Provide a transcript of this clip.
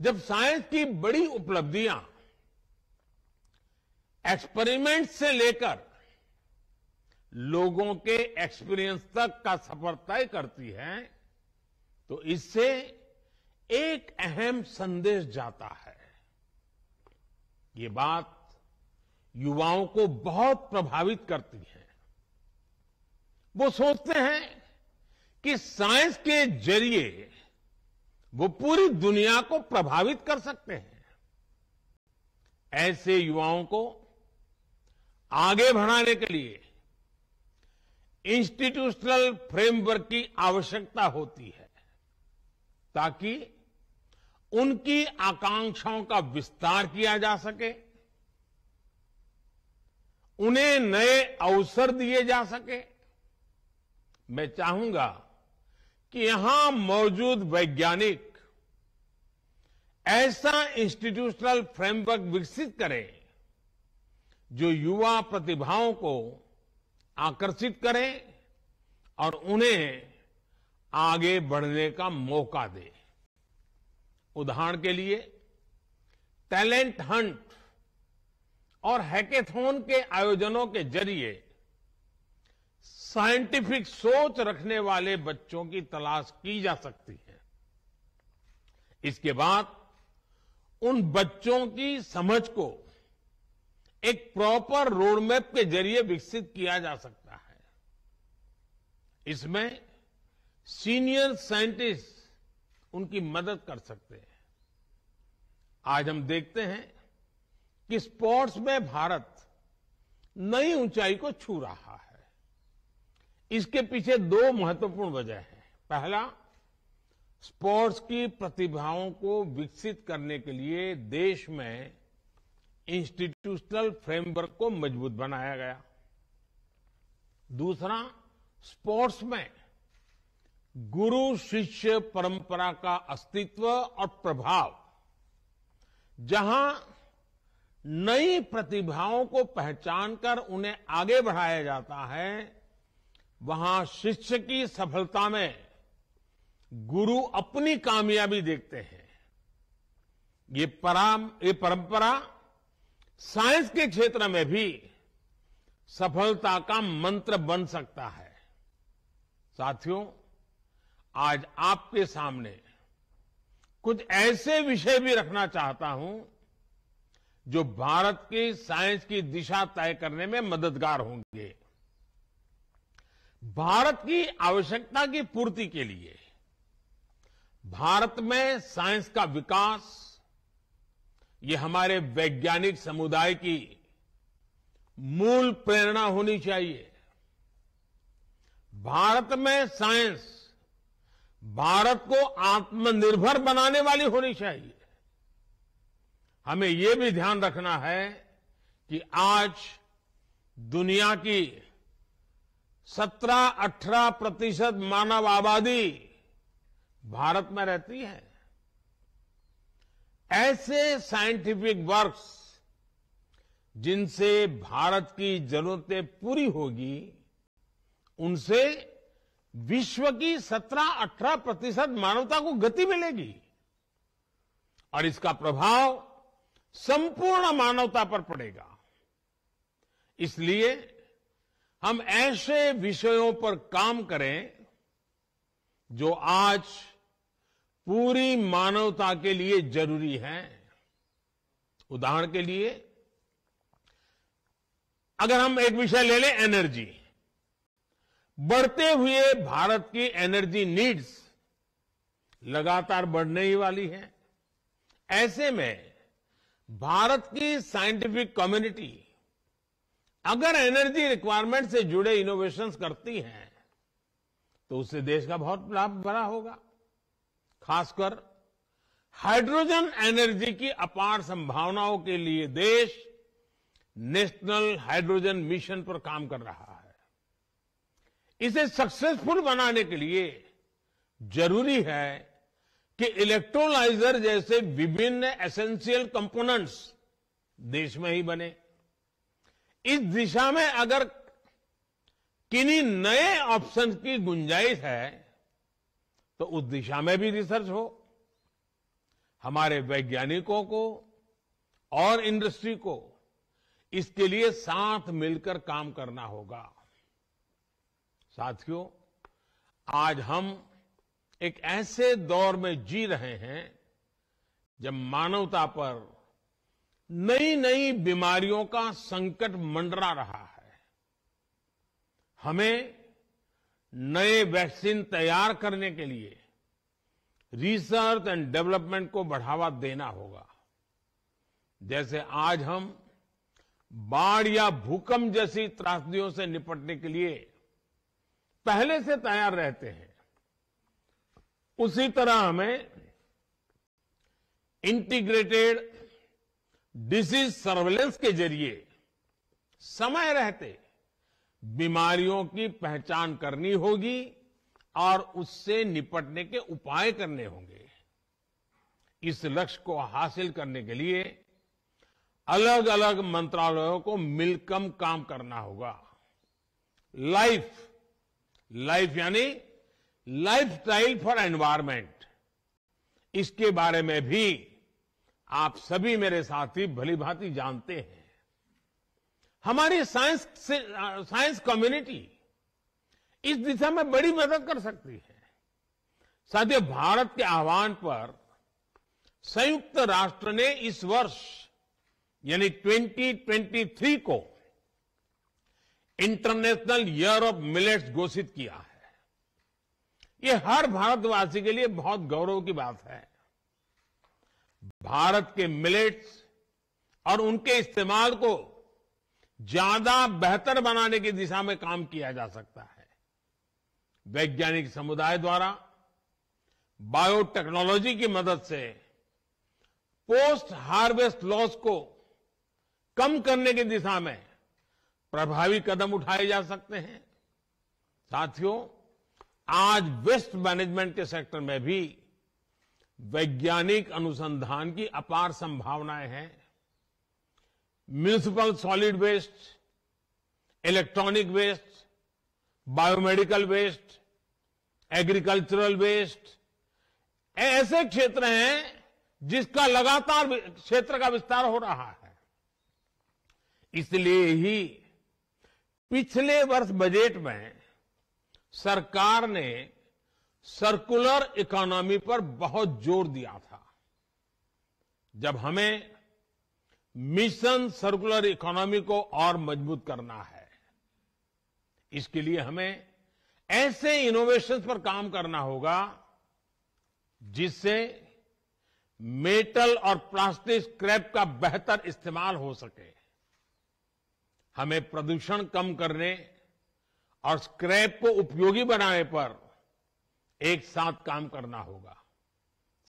जब साइंस की बड़ी उपलब्धियां एक्सपेरिमेंट से लेकर लोगों के एक्सपीरियंस तक का सफर तय करती है, तो इससे एक अहम संदेश जाता है। ये बात युवाओं को बहुत प्रभावित करती है। वो सोचते हैं कि साइंस के जरिए वो पूरी दुनिया को प्रभावित कर सकते हैं। ऐसे युवाओं को आगे बढ़ाने के लिए इंस्टीट्यूशनल फ्रेमवर्क की आवश्यकता होती है, ताकि उनकी आकांक्षाओं का विस्तार किया जा सके, उन्हें नए अवसर दिए जा सके। मैं चाहूंगा कि यहां मौजूद वैज्ञानिक ऐसा इंस्टीट्यूशनल फ्रेमवर्क विकसित करें जो युवा प्रतिभाओं को आकर्षित करे और उन्हें आगे बढ़ने का मौका दे। उदाहरण के लिए टैलेंट हंट और हैकेथॉन के आयोजनों के जरिए साइंटिफिक सोच रखने वाले बच्चों की तलाश की जा सकती है। इसके बाद उन बच्चों की समझ को एक प्रॉपर रोडमैप के जरिए विकसित किया जा सकता है। इसमें सीनियर साइंटिस्ट उनकी मदद कर सकते हैं। आज हम देखते हैं कि स्पोर्ट्स में भारत नई ऊंचाई को छू रहा है। इसके पीछे दो महत्वपूर्ण वजह हैं। पहला, स्पोर्ट्स की प्रतिभाओं को विकसित करने के लिए देश में इंस्टीट्यूशनल फ्रेमवर्क को मजबूत बनाया गया। दूसरा, स्पोर्ट्स में गुरु शिष्य परंपरा का अस्तित्व और प्रभाव, जहां नई प्रतिभाओं को पहचानकर उन्हें आगे बढ़ाया जाता है, वहां शिष्य की सफलता में गुरु अपनी कामयाबी देखते हैं। ये परंपरा साइंस के क्षेत्र में भी सफलता का मंत्र बन सकता है। साथियों, आज आपके सामने कुछ ऐसे विषय भी रखना चाहता हूं जो भारत की साइंस की दिशा तय करने में मददगार होंगे। भारत की आवश्यकता की पूर्ति के लिए भारत में साइंस का विकास, ये हमारे वैज्ञानिक समुदाय की मूल प्रेरणा होनी चाहिए। भारत में साइंस भारत को आत्मनिर्भर बनाने वाली होनी चाहिए। हमें यह भी ध्यान रखना है कि आज दुनिया की 17-18% मानव आबादी भारत में रहती है। ऐसे साइंटिफिक वर्क्स जिनसे भारत की जरूरतें पूरी होगी, उनसे विश्व की 17-18% मानवता को गति मिलेगी और इसका प्रभाव संपूर्ण मानवता पर पड़ेगा। इसलिए हम ऐसे विषयों पर काम करें जो आज पूरी मानवता के लिए जरूरी है। उदाहरण के लिए अगर हम एक विषय ले लें, एनर्जी। बढ़ते हुए भारत की एनर्जी नीड्स लगातार बढ़ने ही वाली है। ऐसे में भारत की साइंटिफिक कम्युनिटी अगर एनर्जी रिक्वायरमेंट से जुड़े इनोवेशंस करती है तो उससे देश का बहुत लाभ बड़ा होगा। खासकर हाइड्रोजन एनर्जी की अपार संभावनाओं के लिए देश नेशनल हाइड्रोजन मिशन पर काम कर रहा है। इसे सक्सेसफुल बनाने के लिए जरूरी है कि इलेक्ट्रोलाइजर जैसे विभिन्न एसेंशियल कंपोनेंट्स देश में ही बने। इस दिशा में अगर किन्हीं नए ऑप्शन की गुंजाइश है तो उस दिशा में भी रिसर्च हो। हमारे वैज्ञानिकों को और इंडस्ट्री को इसके लिए साथ मिलकर काम करना होगा। साथियों, आज हम एक ऐसे दौर में जी रहे हैं जब मानवता पर नई नई बीमारियों का संकट मंडरा रहा है। हमें नए वैक्सीन तैयार करने के लिए रिसर्च एंड डेवलपमेंट को बढ़ावा देना होगा। जैसे आज हम बाढ़ या भूकंप जैसी त्रासदियों से निपटने के लिए पहले से तैयार रहते हैं, उसी तरह हमें इंटीग्रेटेड डिसीज सर्वेलेंस के जरिए समय रहते बीमारियों की पहचान करनी होगी और उससे निपटने के उपाय करने होंगे। इस लक्ष्य को हासिल करने के लिए अलग अलग मंत्रालयों को मिलकर काम करना होगा। लाइफ यानी लाइफस्टाइल फॉर एनवायरमेंट, इसके बारे में भी आप सभी मेरे साथी भलीभांति जानते हैं। हमारी साइंस कम्युनिटी इस दिशा में बड़ी मदद कर सकती है। साथियों, भारत के आह्वान पर संयुक्त राष्ट्र ने इस वर्ष यानी 2023 को इंटरनेशनल ईयर ऑफ मिलेट्स घोषित किया है। ये हर भारतवासी के लिए बहुत गौरव की बात है। भारत के मिलेट्स और उनके इस्तेमाल को ज्यादा बेहतर बनाने की दिशा में काम किया जा सकता है। वैज्ञानिक समुदाय द्वारा बायोटेक्नोलॉजी की मदद से पोस्ट हार्वेस्ट लॉस को कम करने की दिशा में प्रभावी कदम उठाए जा सकते हैं। साथियों, आज वेस्ट मैनेजमेंट के सेक्टर में भी वैज्ञानिक अनुसंधान की अपार संभावनाएं हैं। Municipal solid waste, electronic waste, biomedical waste, agricultural waste, ऐसे क्षेत्र हैं जिसका लगातार क्षेत्र का विस्तार हो रहा है। इसलिए ही पिछले वर्ष बजट में सरकार ने सर्कुलर इकोनॉमी पर बहुत जोर दिया था। जब हमें मिशन सर्कुलर इकोनॉमी को और मजबूत करना है, इसके लिए हमें ऐसे इनोवेशंस पर काम करना होगा जिससे मेटल और प्लास्टिक स्क्रैप का बेहतर इस्तेमाल हो सके। हमें प्रदूषण कम करने और स्क्रैप को उपयोगी बनाने पर एक साथ काम करना होगा।